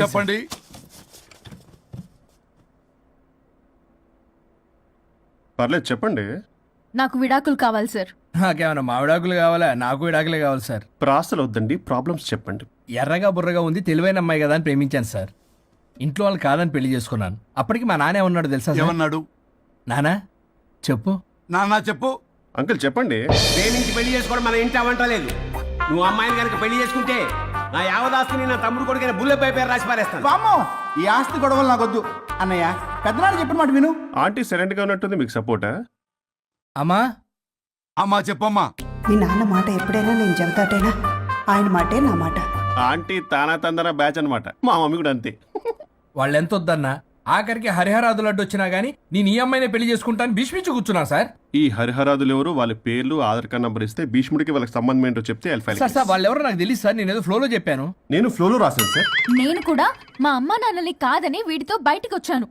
చెప్పండి. పర్లేదు చెప్పండి. నాకు విడాకులు కావాలి సార్. నాకేమన్నా మా విడాకులు కావాలా? నాకు విడాకులే కావాలి సార్. ప్రాసలు వద్దండి, ప్రాబ్లమ్స్ చెప్పండి. ఎర్రగా బుర్రగా ఉంది, తెలివైన అమ్మాయి కదా అని ప్రేమించాను సార్. ఇంట్లో వాళ్ళు కాదని పెళ్లి చేసుకున్నాను. అప్పటికి మా నాన్న ఏమన్నాడు తెలుసా సార్? ఏమన్నాడు? నానా చెప్పు. నాన్న చెప్పు. అంకుల్ చెప్పండి. ప్రేమించి పెళ్లి చేసుకోవడం మన ఇంటి అవంటలేదు. నువ్వు అమ్మాయిని కనుక పెళ్లి చేసుకుంటే నా యావదాస్తిని నా తమ్ముడు కొడుకైన బుల్లెపై పేరు రాసి పారేస్తాను. వామ్మో, ఈ ఆస్తి గొడవలు నాకొద్దు అన్నయ్య. పెద్దనాడు చెప్పిన మాట విను. ఆంటీ సైలెంట్ గా ఉన్నట్టుంది, మీకు సపోర్టా? అమ్మా అమ్మా చెప్పమ్మా. మీ నాన్న మాట ఎప్పుడైనా నేను చెబుతాటేనా? ఆయన మాటే నా మాట. ఆంటీ తానా తందన బ్యాచ్ అనమాట. మా మమ్మీ కూడా అంతే. వాళ్ళు ఎంత వద్దన్నా ఆఖరికి హరిహరాదులు అడ్డు వచ్చినా గానీ నేను ఈ అమ్మాయినే పెళ్లి చేసుకుంటాను భీష్మించి కూర్చున్నా సార్. ఈ హరిహరాదులు ఎవరు, వాళ్ళ పేర్లు, ఆధార్ కార్డ్ నంబర్ ఇస్తే భీష్ముడికి వాళ్ళకి సంబంధం ఏంటో చెప్తే సార్ సార్ వాళ్ళు ఎవరో నాకు తెలియదు సార్. నేను ఏదో ఫ్లోలో చెప్పాను. నేను ఫ్లోలో రాశాను సార్. నేను కూడా మా అమ్మా నాన్నని కాదని వీడితో బయటికి వచ్చాను.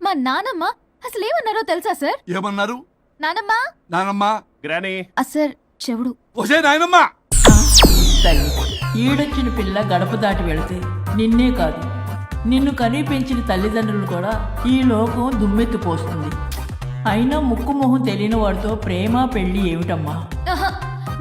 మా నానమ్మ అసలు ఏమన్నారో తెలుసా సార్? ఏమన్నారు? నానమ్మ నానమ్మా. గ్రానీ. సార్ చెవుడు. ఒసే నాయనమ్మా. తల్లి ఈడొచ్చిన పిల్ల గడప దాటి వెళితే నిన్నే కాదు నిన్ను కనీ పెంచిన తల్లిదండ్రులు కూడా ఈ లోకం దుమ్మెత్తిపోస్తుంది. అయినా ముక్కు మొహం తెలియని వాడితో ప్రేమ పెళ్లి ఏమిటమ్మా? ఆహా,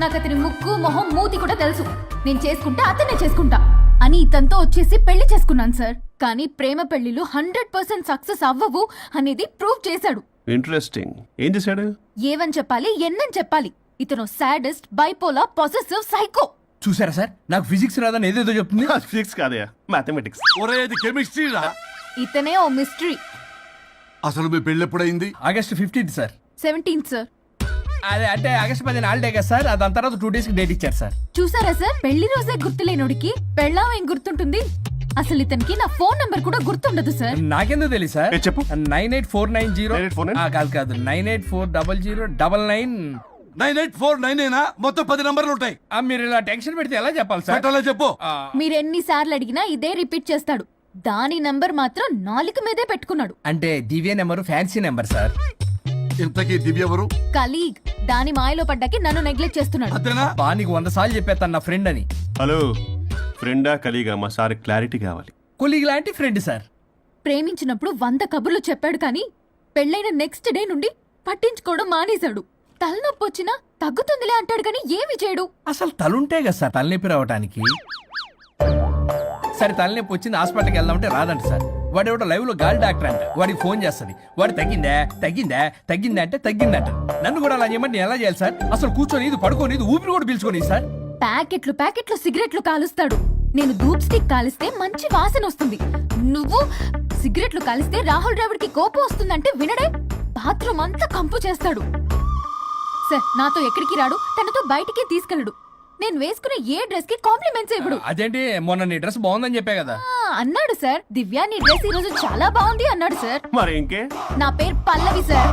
నాకు అతని ముక్కు మొహం మూతి కూడా తెలుసు. నేను చేసుకుంటా అతనే చేసుకుంటా అని ఇతనితో వచ్చేసి పెళ్లి చేసుకున్నాను సార్. కానీ ప్రేమ పెళ్లిలు 100% సక్సెస్ అవ్వవు అనేది ప్రూవ్ చేశాడు. ఇంట్రెస్టింగ్. ఏం చేశాడు? ఏవని చెప్పాలి, ఎన్నని చెప్పాలి. ఇతను సాడెస్ట్, బైపోలా, పొసెసివ్, సైకో. చూసారా సార్, నాకు ఫిజిక్స్ రాదని ఏదేదో చెప్తుంది. ఫిజిక్స్ కాదయా, మ్యాథమెటిక్స్. ఒరే ఇది కెమిస్ట్రీ రా. ఇతనే ఓ మిస్టరీ. అసలు మీ పెళ్ళి ఎప్పుడైంది? August 15 sir. 17th sir. అదే అంటే ఆగస్ట్ 15 హాలిడే కదా సార్. దాని తర్వాత 2 days కి డేట్ ఇచ్చారు సార్. చూసారా సార్, పెళ్లి రోజే గుర్తులేనోడికి పెళ్ళాం ఏం గుర్తుంటుంది? అసలు ఇతనికి నా ఫోన్ నంబర్ కూడా గుర్తుండదు సార్. నాకెందుకు తెలియదు సార్. చెప్పు. 98490 కాదు 9840099. 98499 మొత్తం 10 నంబర్లు ఉంటాయి. మీరు ఇలా టెన్షన్ పెడితే ఎలా చెప్పాలి సార్? పెట్టాలా చెప్పు. మీరెన్నిసార్లు అడిగినా ఇదే రిపీట్ చేస్తాడు. దాని నంబర్ మాత్రం 4 మీదే పెట్టుకున్నాడు. అంటే దివ్య నెంబర్ ఫ్యాన్సీ నెంబర్ సార్. ఇంతకీ దివ్య ఎవరు? కలీగ్. దాని మాయలో పడ్డాకి నన్ను నెగ్లెక్ట్ చేస్తున్నాడు. అంతేనా? బా నీకు 100 సార్లు చెప్పేస్తాను నా ఫ్రెండ్ అని. హలో, ఫ్రెండా కలీగా? మా సార్ క్లారిటీ కావాలి. కొలీగ్ లాంటి ఫ్రెండ్ సార్. ప్రేమించినప్పుడు 100 కబుర్లు చెప్పాడు కానీ పెళ్ళైన నెక్స్ట్ డే నుండి పట్టించుకోవడం మానేశాడు. తలనొప్పి వచ్చినా తగ్గుతుందిలే అంటాడు కానీ ఏమి చేయడు. అసలు తలుంటే కదా సార్ తలనొప్పి రావటానికి. సరే తలనొప్పి వచ్చింది హాస్పిటల్కి వెళ్దామంటే రాదంట సార్. వాడు ఎవడో లైవ్ లో గాలి డాక్టర్ అంట. వాడికి ఫోన్ చేస్తుంది. వాడు తగ్గిందా అంటే తగ్గిందంట. నన్ను కూడా అలా చేయమంటే నేను ఎలా చేయాలి సార్? అసలు కూర్చొని ఇది పడుకోని ఇది ఊపిరి కూడా పీల్చుకొని సార్. ప్యాకెట్లు సిగరెట్లు కాలుస్తాడు. నేను ధూప్ స్టిక్ కాలిస్తే మంచి వాసన వస్తుంది. నువ్వు సిగరెట్లు కాలిస్తే రాహుల్ ద్రావిడ్ కి కోపం వస్తుందంటే వినడే. బాత్రూమ్ అంతా కంపు చేస్తాడు. సార్ నాతో ఎక్కడికి రాడు, తనతో బయటికి తీసుకెళ్ళడు. నేను వేసుకునే ఏ డ్రెస్ కి కాంప్లిమెంట్స్ ఇవ్వడు. అదేంటి మొన్న నీ డ్రెస్ బాగుందని చెప్పా కదా. అన్నాడు సార్. దివ్య నీ డ్రెస్ ఈ రోజు చాలా బాగుంది అన్నాడు సార్. మరి ఇంకే? నా పేరు పల్లవి సార్.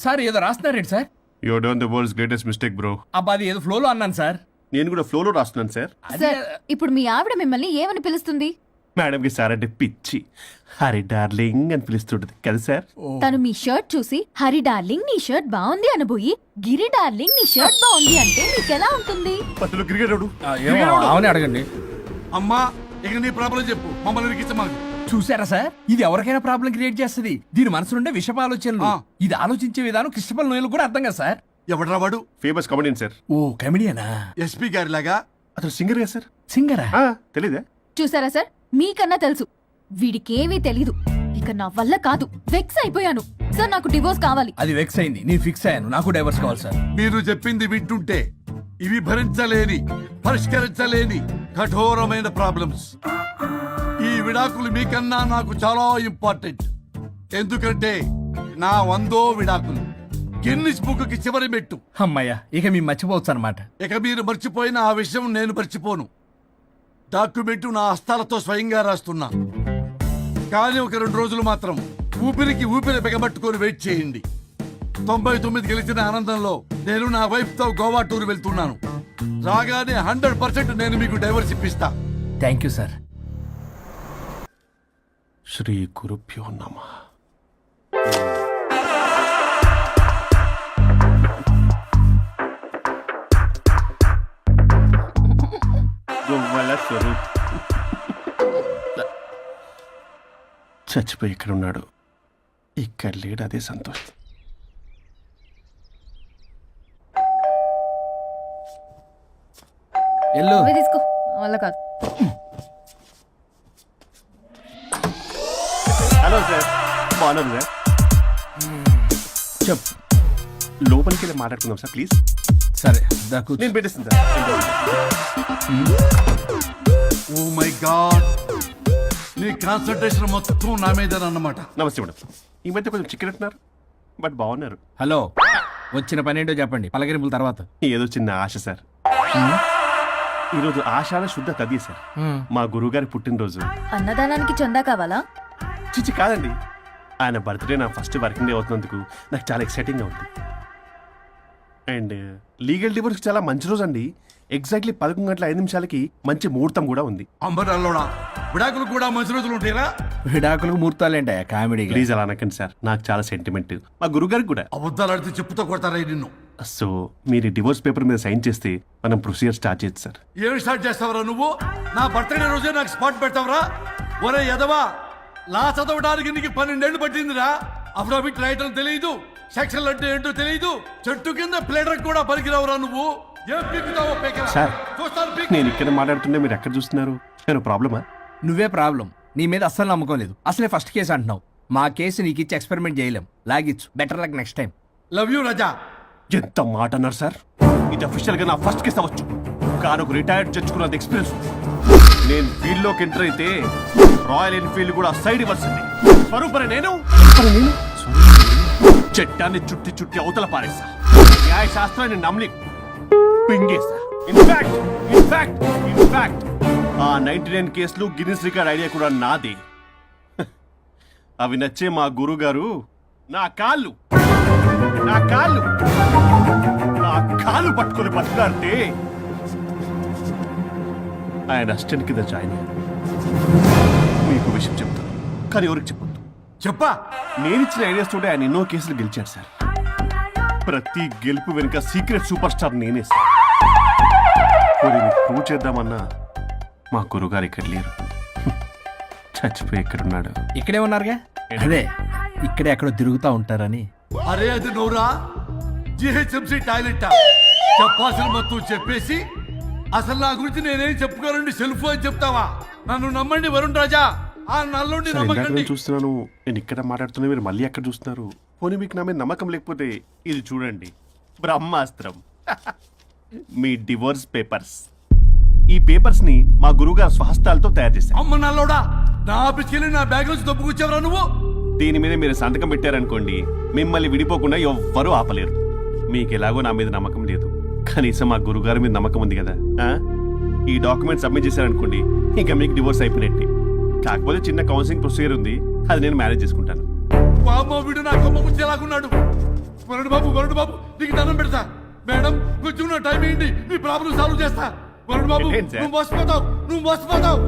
సార్ ఏదో రాస్తున్నారేంటి sir? You done the world's greatest mistake bro. అబ్బా అది ఏదో ఫ్లోలో అన్నాను సార్. నేను కూడా ఫ్లోలో రాస్తున్నాను సార్. సార్ ఇప్పుడు మీ ఆవిడ మిమ్మల్ని ఏమని పిలుస్తుంది? మేడం కి సార్ అంటే పిచ్చి. హరి డార్లింగ్ అని పిలుస్తుంటది కదా సార్. తను మీ షర్ట్ చూసి హరి డార్లింగ్ నీ షర్ట్ బాగుంది అనబోయి గిరి డార్లింగ్ నీ షర్ట్ బాగుంది అంటే మీకెలా ఉంటుంది? అసలు క్రికెట్ అవునే అడగండి. అమ్మా ఇక నీ ప్రాబ్లం చెప్పు, మమ్మల్ని ఇరికించమాకు. చూసారా సార్, ఇది ఎవరికైనా ప్రాబ్లం క్రియేట్ చేస్తుంది. దీని మనసు నుండే విషప ఆలోచనలు. ఇది ఆలోచించే విధానం కృష్ణపల్ నోయలు కూడా అర్థం కదా సార్. ఎవడరా వాడు? Famous comedian sir. ఓ కమెడియనా? ఎస్పీ గారి లాగా. అతను సింగర్ కదా సార్. సింగరా? తెలీదా? చూసారా సార్, మీకన్నా తెలుసు. వీడికేమీ తెలీదు. ఇక నా వల్ల కాదు, వెక్స్ అయిపోయాను సార్. నాకు డివోర్స్ కావాలి. అది వెక్స్ అయింది, నేను ఫిక్స్ అయ్యాను. నాకు డైవర్స్ కావాలి సార్. మీరు చెప్పింది వింటుంటే ఇవి భరించలేని, పరిష్కరించలేని కఠోరమైన ప్రాబ్లమ్స్. ఈ విడాకులు మీకన్నా నాకు చాలా ఇంపార్టెంట్. ఎందుకంటే నా 100వ విడాకులు గిన్నిస్ బుక్కి చివరి మెట్టు. అమ్మయ్య, ఇక మేము మర్చిపోవచ్చు అనమాట. ఇక మీరు మర్చిపోయిన ఆ విషయం నేను మర్చిపోను. డాక్యుమెంటు నా హస్తాలతో స్వయంగా రాస్తున్నా. కానీ ఒక 2 రోజులు మాత్రం ఊపిరికి ఊపిరి బిగబట్టుకొని వెయిట్ చేయండి. 99 గెలిచిన ఆనందంలో నేను నా వైఫ్ తో గోవా టూర్ వెళ్తున్నాను. రాగానే 100% నేను మీకు డైవర్స్ ఇప్పిస్తా. Thank you sir. శ్రీ గురుభ్యో నమః. కళ స్వరూప్ చచ్చిపోయి ఇక్కడ ఉన్నాడు. ఇక్కడ లేడు, అదే సంతోషం. ఎల్లు నువ్వే తీసుకో, వల్ల కాదు. హలో సార్, బాగున్నాను సార్. చెప్పు. లోపలికి వెళ్ళి మాట్లాడుకుందాం సార్ ప్లీజ్. సరే దా కూర్చో. నేను పెట్టేస్తాను సార్. ఓ మై గాడ్, నీ కాన్సన్ట్రేషన్ మొత్తం నా మీదనన్నమాట. నమస్తే మేడం. ఈ మధ్య కొంచెం చికెన్ అంటున్నారు, బట్ బాగున్నారు. హలో, వచ్చిన పని ఏంటో చెప్పండి, పలకరింపుల తర్వాత. ఏదో చిన్న ఆశ సార్. ఈరోజు ఆషాఢ శుద్ధ తది సార్, మా గురువుగారి పుట్టినరోజు. అన్నదానానికి చందా కావాలా? చిచ్చి కాదండి, ఆయన బర్త్డే నా ఫస్ట్ వర్కింగ్ డే అవుతున్నందుకు నాకు చాలా ఎక్సైటింగ్గా ఉంది. అండ్ లీగల్ డివోర్స్కి చాలా మంచి రోజు అండి. ఎగ్జాక్ట్లీ 11:05 మంచి ముహూర్తం కూడా ఉంది. అంబరాల్లోడా విడాకులు కూడా మంచి రోజులు ఉంటాయిరా? విడాకులకు ముహూర్తాలేంటా కామెడీ? ప్లీజ్ అలా అనకండి సార్, నాకు చాలా సెంటిమెంట్, మా గురుగారికి కూడా. అబద్ధాలు ఆడితే చెప్పుతో కొడతారా నిన్ను? సో మీరు డివోర్స్ పేపర్ మీద సైన్ చేస్తే మనం ప్రొసీజర్ స్టార్ట్ చేయొచ్చు సార్. ఏమి స్టార్ట్ చేస్తావరా నువ్వు? నా బర్త్డే రోజే నాకు స్పాట్ పెడతావరా? ఒరే ఎదవా, లా చదవడానికి నీకు 12 ఏళ్ళు పట్టిందిరా. అఫిడవిట్ రాయటం తెలియదు, సెక్షన్లు అంటే ఏంటో తెలియదు, చెట్టు కింద ప్లేడర్ కూడా పలికిరావురా నువ్వు. ఏం పీకుతావో పీకరా. సార్, చూస్తాను పీకు. నేను ఇక్కడ మాట్లాడుతుంటే మీరు ఎక్కడ చూస్తున్నారు? నేను ప్రాబ్లమా? నువ్వే ప్రాబ్లం. నీ మీద అస్సలు నమ్మకం లేదు. అసలే ఫస్ట్ కేసు అంటున్నావు. మా కేసు నీకు ఇచ్చి ఎక్స్పెరిమెంట్ చేయలేం. లాగిచ్చు. Better luck next time. Love you Raza. ఎంత మాట అన్నారు సార్? ఇది అఫీషియల్ గా నా ఫస్ట్ కేసు అవ్వచ్చు, కానీ ఒక రిటైర్డ్ జడ్జ్కున్నది ఎక్స్పీరియన్స్. నేను ఫీల్డ్ లోకి ఎంటర్ అయితే రాయల్ ఎన్ఫీల్డ్ కూడా సైడ్ ఇవ్వాల్సింది. స్వరూపరే నేను చట్టాన్ని చుట్టి చుట్టి అవతల పారేసా. న్యాయ శాస్త్రాన్ని నమ్మి పింగేసా. ఇన్ఫాక్ట్ ఆ 99 కేసులు గిన్నిస్ రికార్డ్ ఐడియా కూడా నాదే. అవి నచ్చే మా గురుగారు నా కాళ్ళు పట్టుకొని బతులాడితే ఆయన అసిస్టెంట్ కింద జాయిన్ అయ్యాను. మీకు విషయం చెప్తాను, కానీ ఎవరికి చెప్పొద్దు. చెప్పా. నేను ఇచ్చిన ఐడియాస్ తోటి ఆయన ఎన్నో కేసులు గెలిచాడు సార్. ప్రతి గెలుపు వెనుక సీక్రెట్ సూపర్ స్టార్ నేనే సార్. ప్రూవ్ చేద్దామన్నా మా గురుగారు ఇక్కడ లేరు, చచ్చిపోయి ఎక్కడున్నాడు. ఇక్కడే ఉన్నారుగా. అదే ఇక్కడే ఎక్కడో తిరుగుతూ ఉంటారని. అరే అది నోరా, జిహెచ్ఎంసీ టాయిలెట్ చెప్పాల్సిన మొత్తం చెప్పేసి అసలు నా గురించి నేనేం చెప్పుకోనండి సెల్ఫ్ అని చెప్తావా? నన్ను నమ్మండి వరుణ్ రాజా, ఆ నల్లుండి సార్, ఇందాక నమ్మకండి. నేను చూస్తున్నాను, నేను ఇక్కడ మాట్లాడుతున్నా, మీరు మళ్ళీ ఎక్కడ చూస్తున్నారు? పోనీ మీకు నా మీద నమ్మకం లేకపోతే ఇది చూడండి, బ్రహ్మాస్త్రం. మీ డివోర్స్ పేపర్స్. ఈ పేపర్స్ ని మా గురువుగారు స్వహస్తాలతో తయారు చేశారు. అమ్మ నల్లోడా, నా ఆఫీస్కి వెళ్ళి నా బ్యాగ్ నుంచి దొప్పుకొచ్చావరా నువ్వు? దీని మీద మీరు సంతకం పెట్టారనుకోండి, మిమ్మల్ని విడిపోకుండా ఎవ్వరూ ఆపలేరు. మీకు ఎలాగో నా మీద నమ్మకం లేదు, కనీసం మా గురుగారి మీద నమ్మకం ఉంది కదా. ఈ డాక్యుమెంట్ సబ్మిట్ చేశారనుకోండి, ఇంకా మీకు డివోర్స్ అయిపోయినట్టే. కాకపోతే చిన్న కౌన్సిలింగ్ ప్రొసీజర్ ఉంది, అది నేను మేనేజ్ చేసుకుంటాను. బామ్మ వీడు నా కొమ్మ ముచ్చేలాగున్నాడు. వరుణ్ బాబు నీకు దండం పెడతా. మేడం కొంచెం నా టైం ఏంటి, నీ ప్రాబ్లం సాల్వ్ చేస్తా. వరుణ్ బాబు ఏంటి సార్? నువ్వు మోసపోతావు.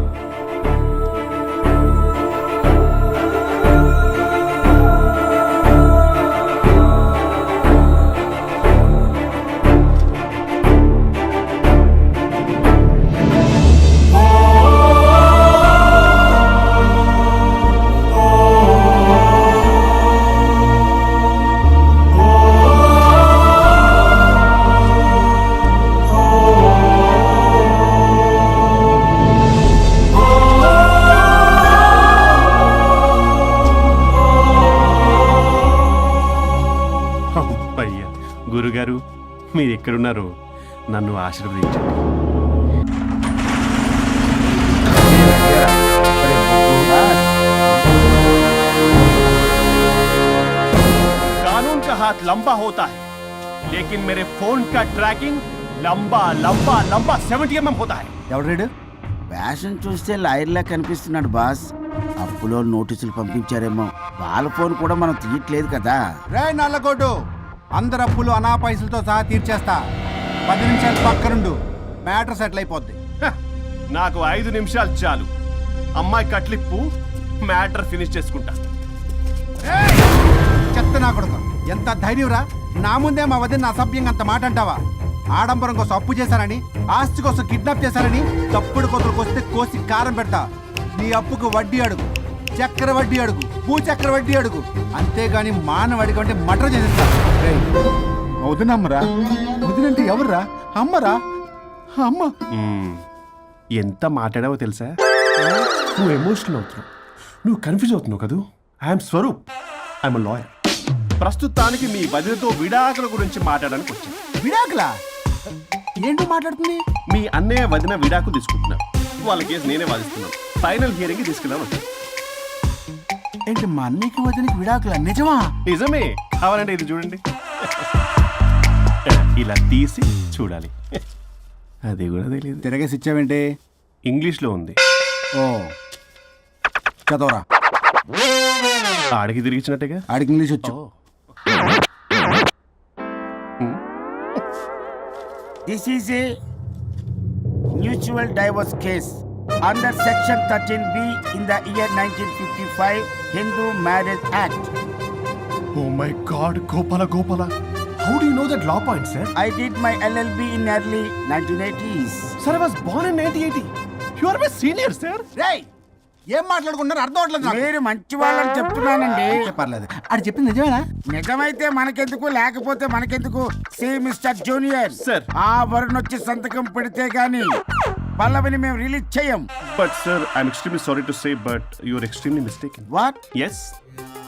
అయ్యా గురుగారు, మీరు ఎక్కడున్నారో నన్ను ఆశీర్వదించండి. कानून का हाथ लंबा होता है, लेकिन मेरे फोन का ट्रैकिंग लंबा 70 mm होता है. ఎవడ్రాడు? ఫ్యాషన్ చూస్తే లాయర్లా కనిపిస్తున్నాడు బాస్. అప్పులో నోటీసులు పంపించారేమో, వాళ్ళ ఫోన్ కూడా మనం తీయట్లేదు కదా. రే నల్లగొడ్డు, అందరు అప్పులు అనాపైసలతో సహా తీర్చేస్తా. 10 నిమిషాలు పక్కనుండు, మ్యాటర్ సెటిల్ అయిపోద్ది. నాకు 5 నిమిషాలు చాలు. అమ్మాయి కట్లిప్పు, మ్యాటర్ ఫినిష్ చేసుకుంటా. చెత్త నా కొడుకు, ఎంత ధైర్యంరా! నా ముందే మా వదిన అసభ్యంగా అంత మాట అంటావా? ఆడంబరం కోసం అప్పు చేశారని, ఆస్తి కోసం కిడ్నాప్ చేశారని తప్పుడు కొతలకు వస్తే కోసి కారం పెడతా. నీ అప్పుకు వడ్డీ అడుగు, చక్కెర వడ్డీ అడుగు, భూచక్ర వడ్డీ అడుగు, అంతేగాని మానవ అడిగి అంటే మటర్ చేసేస్తా. వదినమ్మరా, వదినంటే ఎవర్రా? అమ్మరా, అమ్మ. ఎంత మాట్లాడావో తెలుసా? నువ్వు ఎమోషనల్ అవుతున్నావు, నువ్వు కన్ఫ్యూజ్ అవుతున్నావు కదూ. I'm Swaroop, I'm lawyer. ప్రస్తుతానికి మీ వదినతో విడాకుల గురించి మాట్లాడడానికి వచ్చాను. విడాకులా? ఏంటో మాట్లాడుతుంది? మీ అన్నయ్య వదిన విడాకులు తీసుకుంటున్నారు. వాళ్ళ కేసు నేనే వాదిస్తున్నాను. ఫైనల్ హియరింగ్ తీసుకెళ్ళాను వచ్చాను. ఏంటి మా అన్నయ్యకి వదినకి విడాకులా? నిజమా? నిజమే. కావాలంటే ఇది చూడండి. ఇలా తీసి చూడాలి. అది కూడా తెలియదు. తిరగేసి ఇచ్చావేంటి? ఇంగ్లీష్లో ఉంది. ఓ చదవరా. ఆడికి తిరిగిచ్చినట్టుగా. ఆడికి ఇంగ్లీష్ వచ్చు. This is a mutual divorce case under section 13B in the year 1955 Hindu Marriage Act. Oh my God, Gopala. How do you know that law point, sir? I did my LLB in early 1980s. Sir, I was born in 1980. You are my senior, sir. రేయ్, ఏం మాట్లాడుకున్నారు అర్థం అవట్లేదు నాకు. మీరు మంచి వాళ్ళని చెప్తున్నానండి. పర్లేదు. అది చెప్పింది నిజమేనా? నిజమైతే మనకెందుకు, లేకపోతే మనకెందుకు? See mister junior, Sir. ఆ వరుణ్ వచ్చి సంతకం పెడితే గాని పల్లవిని మేము రిలీజ్ చేయం. But sir, I'm extremely sorry to say, but you're extremely mistaken. What? Yes.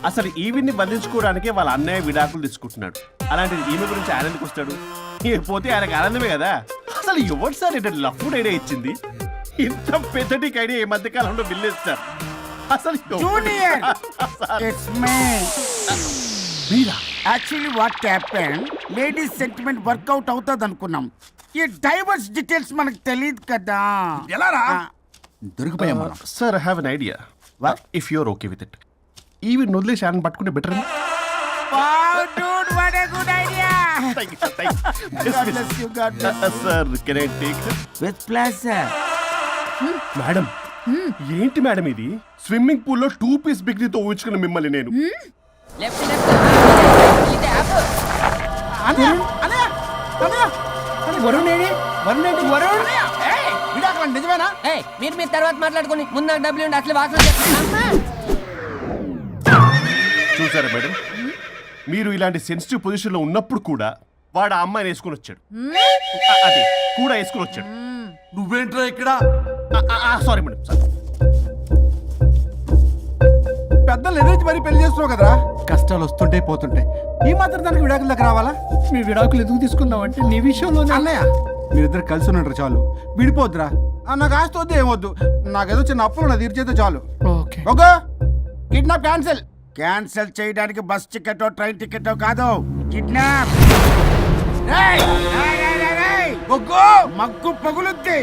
అసలు ఈవిడ్ని బంధించుకోవడానికే వాళ్ళ అన్నయ్య విడాకులు తీసుకుంటున్నాడు. అలాంటిది ఈమె గురించి ఆనందకు వస్తాడు. పోతే ఆయనకు ఆనందమే కదా. అసలు ఎవరు సార్ ఇటు లఫ్డ్ ఐడియా ఇచ్చింది? ఇంత పెద్దటికి ఐడియా ఈ మధ్య కాలంలో విల్లేదు సార్. అసలు జూనియర్, ఇట్స్ మీ. మీరా? Actually what happen, ladies sentiment work out అవుతుంది అనుకున్నాం. ఈ డైవర్స్ డీటెయిల్స్ మనకు తెలియదు కదా. ఎలా రా? దొరికిపోయాం మనం. Sir, I have an idea. What? If your okay with it, ఈవిడ్ని వదిలేసి ఆయన పట్టుకుంటే better. Wow, dude, what a good idea. God bless you, God bless you. Sir, can I take? With pleasure. Madam, ఏంటి madam ఇది? Swimming pool లో 2 piece బిగ్నీతో ఊహించుకున్న మిమ్మల్ని నేను. Varun AD? Varun ఏంటి? వరుణ్ విడాకులా? నిజమేనా? మీరు తర్వాత మాట్లాడుకుని ముందు నాకు డబ్బులు ఉండి అసలు వాసన చూసారా మేడం, మీరు ఇలాంటి సెన్సిటివ్ పొజిషన్ లో ఉన్నప్పుడు కూడా వాడు ఆ అమ్మాయిని వేసుకుని వచ్చాడు. అదే కూడా వేసుకుని వచ్చాడు. నువ్వేంట్రా ఇక్కడ? Sorry madam, sorry. పెద్దలు ఎదురు మరి పెళ్లి చేస్తున్నావు కదరా. కష్టాలు వస్తుంటే పోతుంటాయి. ఈ మాత్రం దానికి విడాకుల దగ్గర రావాలా? మీ విడాకులు ఎందుకు తీసుకున్నావు అంటే నీ విషయంలో అన్నయ్య, మీరిద్దరు కలిసి ఉన్నట్టు చాలు. విడిపోద్దురా. నాకు ఆస్తి వద్దు, ఏమొద్దు. నాకేదో చిన్న అప్పులు నా తీర్చేస్తే చాలు. Okay. Okay, kidnap cancel. Cancel చేయడానికి బస్ టికెటో ట్రైన్ టికెటో కాదు, కిడ్నాప్. మగ్గు పగులుద్ది.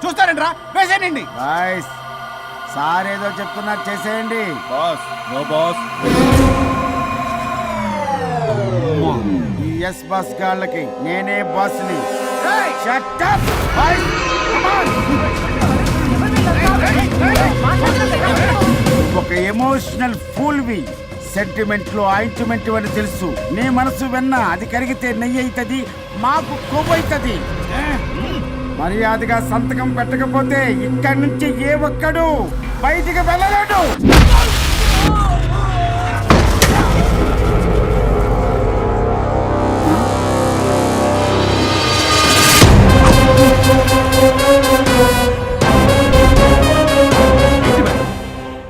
చూస్తారంట్రా, వేసేయండి. బాయ్స్, సార్ ఏదో చెప్తున్నారు, చేసేయండి. Boss, no boss. ఈ ఎస్ బస్ గాళ్ళకి నేనే బాస్ని. Shut up, boys. Come on. ఒక ఎమోషనల్ ఫూల్వి. సెంటిమెంట్ లో ఆయింట్మెంట్ అని తెలుసు. నీ మనసు వెన్న, అది కరిగితే నెయ్యి అవుతుంది, మాకు కొవ్వు అవుతుంది. మర్యాదగా సంతకం పెట్టకపోతే ఇక్కడి నుంచి ఏ ఒక్కడు బయటికి వెళ్ళలేడు.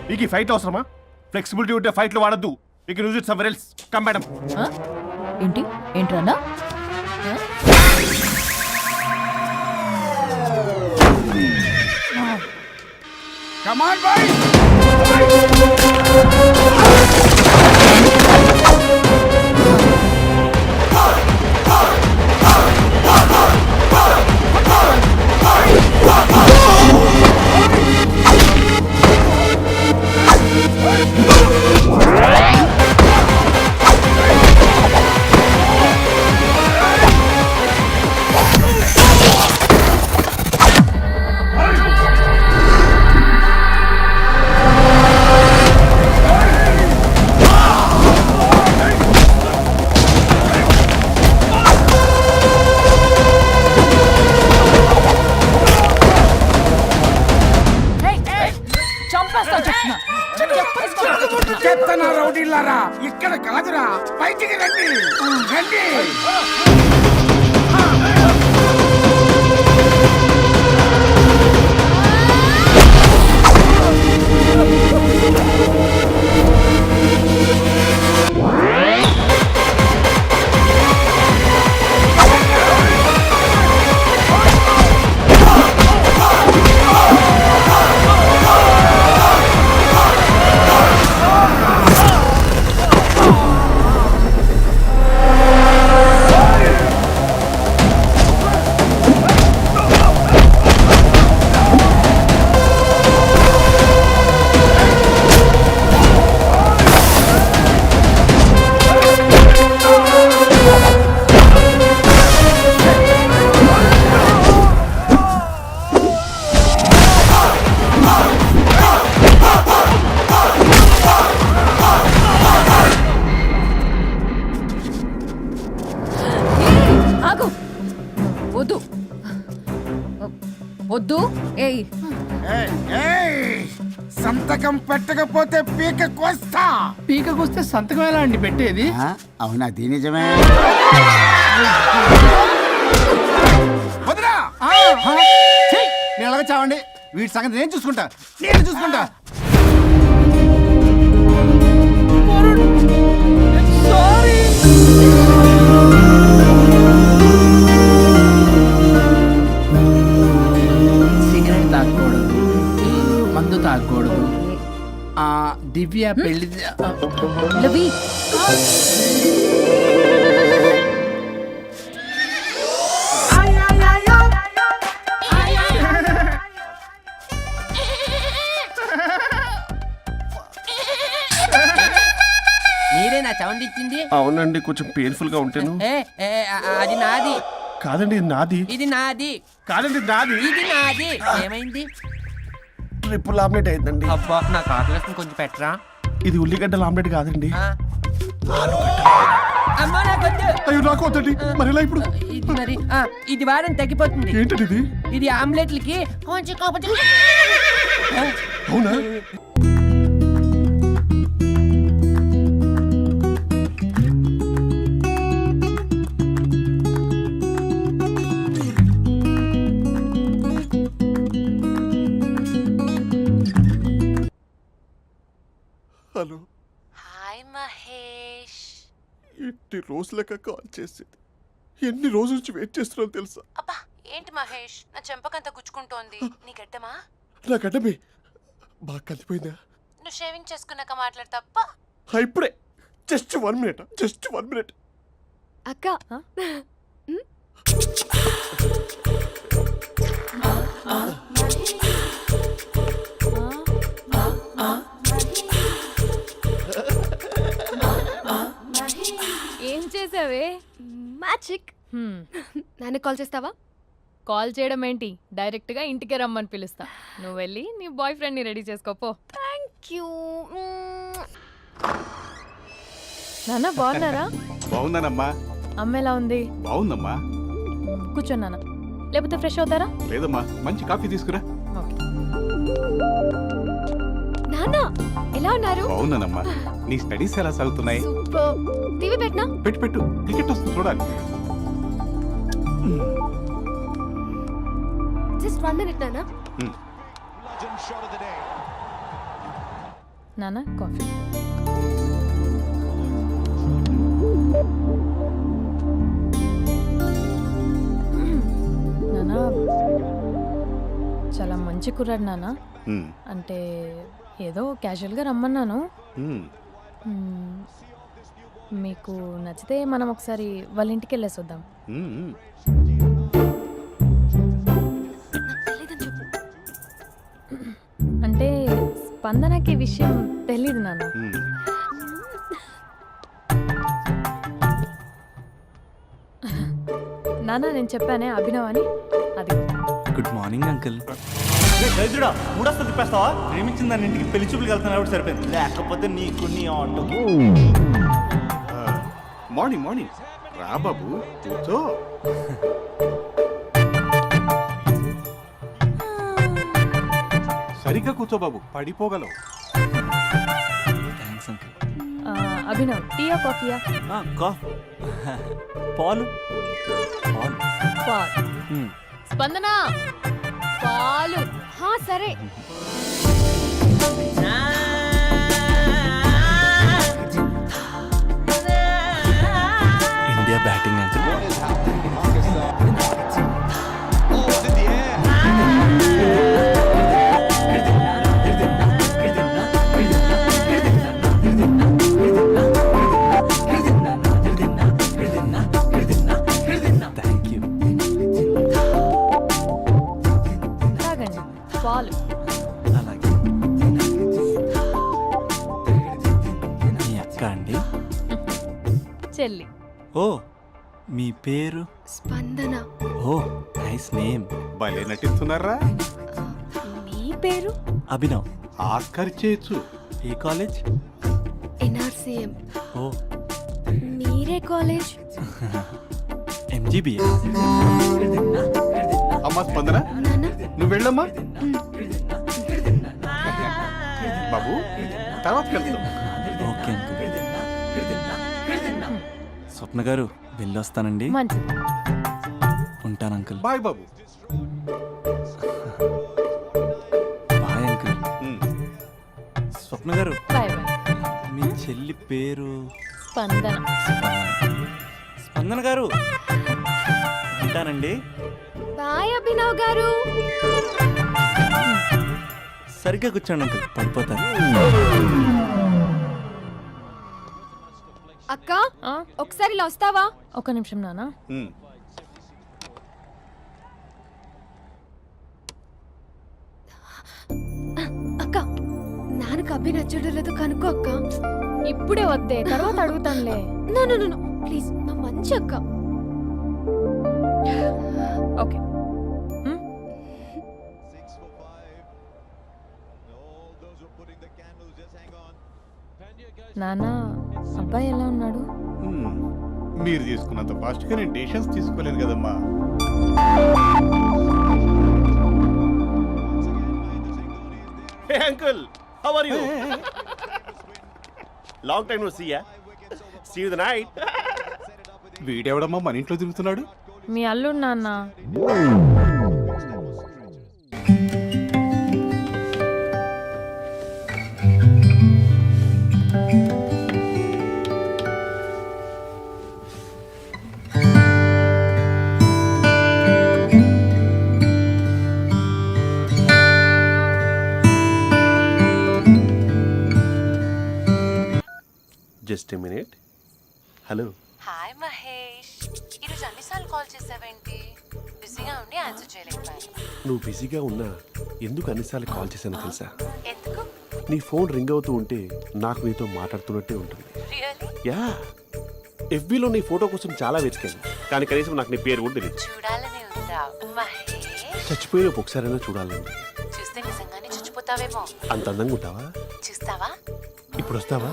మీకు ఈ ఫైట్ అవసరమా? ఫ్లెక్సిబిలిటీ ఉంటే ఫైట్ లో వాడద్దు. You can use it somewhere else. Come madam. ఏంటి? ఏంట్రన్నా? Come on, boys. రౌడీలారా ఇక్కడ కాదురా, బయటికి రండి రండి. ఆగు. వద్దు వద్దు. ఏయ్ ఏయ్, ఏయ్, సంతకం పెట్టకపోతే పీక కోస్తా. పీకకొస్తే సంతకం ఎలా అండి పెట్టేది? అవునా, అది నిజమే. వదినా నేను ఎలాగ చావండి, వీటి సంగతి నేను చూసుకుంటా. సిగరెట్ తాగకూడదు, మందు తాగకూడదు. దివ్య పెళ్లి లవి. మీరేనా సౌండ్ ఇచ్చింది? అవునండి, కొంచెం పెయిన్ఫుల్ గా ఉంటాను. అది నాది. కాదండి, నాది. ఇది నాది. కాదండి, నాది. ఇది నాది. ఏమైంది? ట్రిపుల్ ఆమ్లెట్ అయిందండి. అబ్బా, నాకు ఆకలిస్తుంది, కొంచెం పెట్టరా. ఇది ఉల్లిగడ్డల ఆమ్లెట్ కాదండి. అమ్మా నాకొద్దు. అయ్యో, నాకు వద్దండి. మరి ఎలా ఇప్పుడు? ఇది మరి ఇది వారం తగ్గిపోతుంది. ఏంటది ఇది? ఇది ఆమ్లెట్లకి కొంచెం కాకపోతే. అవునా? హలో. హాయ్ మహేష్. ఎన్ని రోజులక కాల్ చేసేది, ఎన్ని రోజుల నుంచి వెయిట్ చేస్తున్నాను తెలుసా? అబ్బా ఏంటి మహేష్, నా చెంపకంత గుచ్చుకుంటోంది. నీ గడ్డమా? నా గడ్డమే బాగా కలిపోయిందా? నువ్వు షేవింగ్ చేసుకున్నాక మాట్లాడు తప్ప. ఇప్పుడే జస్ట్ 1 మినిట్. అక్క ఏం చేసావే? మ్యాజిక్. నాన్న కాల్ చేస్తావా? కాల్ చేయడం ఏంటి, డైరెక్ట్ గా ఇంటికే రమ్మని పిలుస్తా. నువ్వు వెళ్ళి నీ బాయ్ ఫ్రెండ్ ని రెడీ చేసుకోపో. Thank you. నాన్న బాగున్నారా? బాగున్నానమ్మా. అమ్మ ఎలా ఉంది? బాగుందమ్మా. కూర్చో నాన్న, లేకపోతే ఫ్రెష్ అవుతారా? లేదమ్మా, మంచి కాఫీ తీసుకురా. ఓకే. నాన్న ఎలా ఉన్నారు? బాగున్నానమ్మా. నీ స్టడీస్ ఎలా సాగుతున్నాయి? సూపర్. టీవీ పెట్టనా? పెట్టు, క్రికెట్ వస్తుంది చూడాలి. జస్ట్ 1 మినిట్ నాన్న. నాన్న కాఫీ. నాన్న చాలా మంచి కుర్రాడు నాన్న. అంటే ఏదో క్యాజువల్గా రమ్మన్నాను. మీకు నచ్చితే మనం ఒకసారి వాళ్ళ ఇంటికి వెళ్ళేసి వద్దాం. అంటే స్పందనకి విషయం తెలీదు నాన్న. నాన్న నేను చెప్పానే అభినవ్ అని, అది. Good morning uncle. మూడొస్తా తిప్పేస్తావా? ప్రేమించిన దాని ఇంటికి పెళ్లి చూపులకు వెళ్తాను కాబట్టి సరిపోయింది, లేకపోతే నీకు నీ ఆటోకి. మార్నింగ్ రా బాబు, కూర్చో. సరిగ్గా కూర్చో బాబు, పడిపోగలవు. Thanks uncle. అభినవ్ టీయా కాఫీయా? పాలు పాలు. స్పందన పాలు. సరే. India batting uncle. Thank you. తాగండి పాలు. అలాగే. మీ అక్క అండి? చెల్లి. ఓ, మీ పేరు? స్పందన. ఓ, నైస్ నేమ్. భలే నటిస్తున్నారా? మీ పేరు? అభినవ్. ఆస్కార్ చేయొచ్చు. ఏ కాలేజ్? ఎన్ఆర్సీఎం. ఓ, మీరే కాలేజ్? ఎంజీబీఏ. అమ్మా స్పందన, నువ్వు వెళ్ళమ్మా. బాబు తర్వాత వెళ్తాం. Okay uncle. స్వప్న గారు వెళ్ళొస్తానండి. మంచిది. ఉంటాను అంకుల్. బాయ్ బాబు. Bye uncle. స్వప్న గారు, బాయ్ బాయ్. మీ చెల్లి పేరు? స్పందన. స్పందన గారు, ఉంటానండి. బాయ్ అభినవ్ గారు. సరిగ్గా కూర్చోండి అంకుల్, పడిపోతారు. అక్క ఒకసారి ఇలా వస్తావా? ఒక నిమిషం నానా. అక్క నాన్నకు అభి నచ్చడం లేదో కనుక్కో అక్క. ఇప్పుడే వద్దే, తర్వాత అడుగుతానులే. నో నో నో ప్లీజ్, నా మంచి అక్క. ఓకే. నానా, అబ్బాయి ఎలా ఉన్నాడు? మీరు తీసుకున్నంత ఫాస్ట్ గా నేను డెసిషన్స్ తీసుకోలేదు కదమ్మా. Hey uncle, how are you? Long time no see ya. See you the night. వీడెవడమ్మా మన ఇంట్లో తిరుగుతున్నాడు? మీ అల్లుడు నాన్న. Just a minute. Hello. Hi Mahesh, ఈరోజు అన్నిసార్లు కాల్ చేసావేంటి? బిజీగా ఉండి ఆన్సర్ చేయలేకపోయాను. నువ్వు బిజీగా ఉన్నా ఎందుకు అన్నిసార్లు కాల్ చేశానో తెలుసా? ఎందుకు? నీ ఫోన్ రింగ్ అవుతూ ఉంటే నాకు నీతో మాట్లాడుతున్నట్టే ఉంటుంది. రియల్లీ? యా, ఎఫ్బీలో నీ ఫోటో కోసం చాలా వెతికాను, కానీ కనీసం నాకు నీ పేరు కూడా తెలియదు. చూడాలని ఉందా మహేష్? చచ్చిపోయిన ఒకసారైనా చూడాలండి. చూస్తే నిజంగానే చచ్చిపోతావేమో. అంత అందంగా ఉంటావా? చూస్తావా? ఇప్పుడు వస్తావా?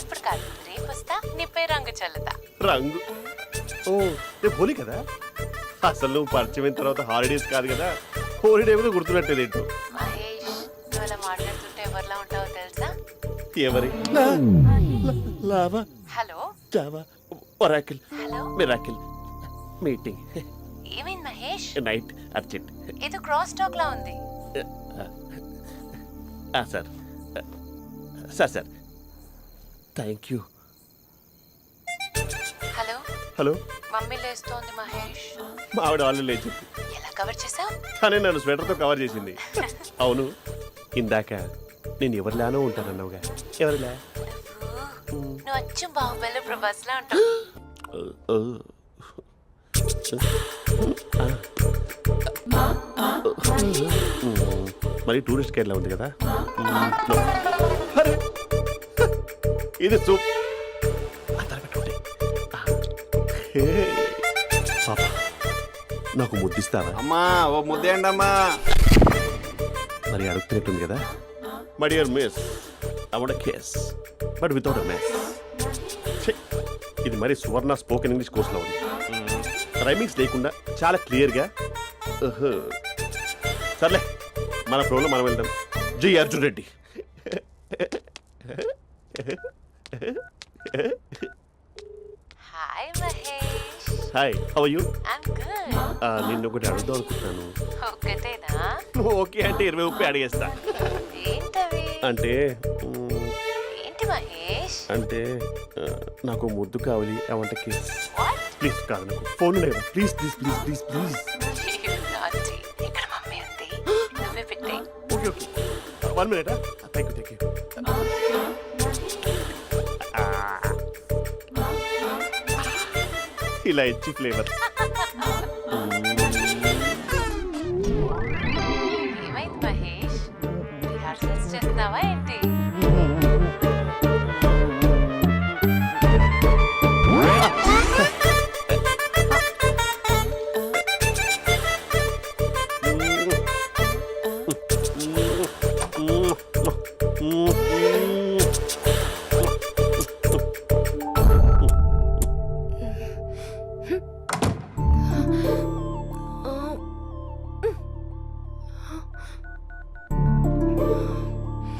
ఇప్పుడు కాదు, రేపు వస్తా, నీపై రంగు చల్లుతా. రంగు? ఓ, రేపు హోలీ కదా. అసలు నువ్వు పరిచయం తర్వాత హాలిడేస్ కాదు కదా, హోలిడే కూడా గుర్తున్నట్టేదేంటో. మహేష్, నువ్వు అలా మాట్లాడుతుంటే ఎవరిలా ఉంటావో తెలుసా? ఎవరి? Lava, hello, Java, Oracle, hello, miracle, meeting, ఏమైంది మహేష్? Night, urgent. ఏదో క్రాస్ టాక్ లా ఉంది. Sir sir sir thank you. Hello hello, mummy లేస్తోంది మహేష్. మా ఆవిడ వాళ్ళు లేచి ఎలా కవర్ చేసావు? తనే నన్ను స్వెటర్తో కవర్ చేసింది. అవును, ఇందాక నేను ఎవరిలానో ఉంటానన్నావుగా, ఎవరిలా? నువ్వు అచ్చం బాహుబలి ప్రభాస్ లా ఉంటావు. మరి టూరిస్ట్ గైడ్లా ఉంది కదా. అరే, ఇది సూప్. పాప, నాకు ముద్దిస్తావా? అమ్మా ఓ ముద్దేయండి అమ్మా. మరి అడుగుతున్నట్టుంది కదా. My dear miss, I want kiss but without a mess. ఇది మరి సువర్ణ స్పోకెన్ ఇంగ్లీష్ కోర్సులో ఉంది. రైమింగ్స్ లేకుండా చాలా క్లియర్గా. సర్లే, మన ప్రోలో మనం వెళ్దాం. జై Arjun Reddy. Hi how you I'm good. నిన్ను ఒకటి అడుగుదాం అనుకుంటున్నాను. ఒక్కటేనా? నువ్వు ఓకే అంటే 20 రూపాయలు అడిగేస్తా. ఏంటవి? అంటే ఏంటి మహేష్? అంటే నాకు ముద్దు కావాలి. ఏమంటే What? ప్లీజ్ కాదు నాకు ఫోన్ లేదా please please please please please. You naughty. ఇక్కడ మమ్మీ ఉంది. నువ్వే పెట్టే. Okay okay 1 minute. Thank you ఇలా ఇచ్చి ఫ్లేవర్. ఏమైంది మహేష్? రిహార్సల్స్ చేస్తున్నావా ఏంటి?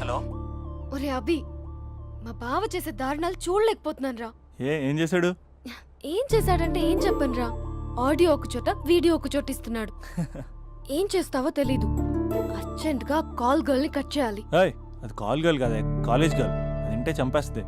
హలో. ఒరే అభి, మా బావ చేసే దారుణాలు చూడలేకపోతున్నాను రా. ఏం చేశాడు? ఏం చేశాడంటే ఏం చెప్పను రా. ఆడియో ఒక చోట వీడియో ఒక చోట ఇస్తున్నాడు. ఏం చేస్తావో తెలీదు. అర్జెంట్ గా కాల్ గర్ల్ ని కట్ చేయాలి. అది కాల్ గర్ల్ కదా, కాలేజ్ గర్ల్. అది వింటే చంపేస్తుంది.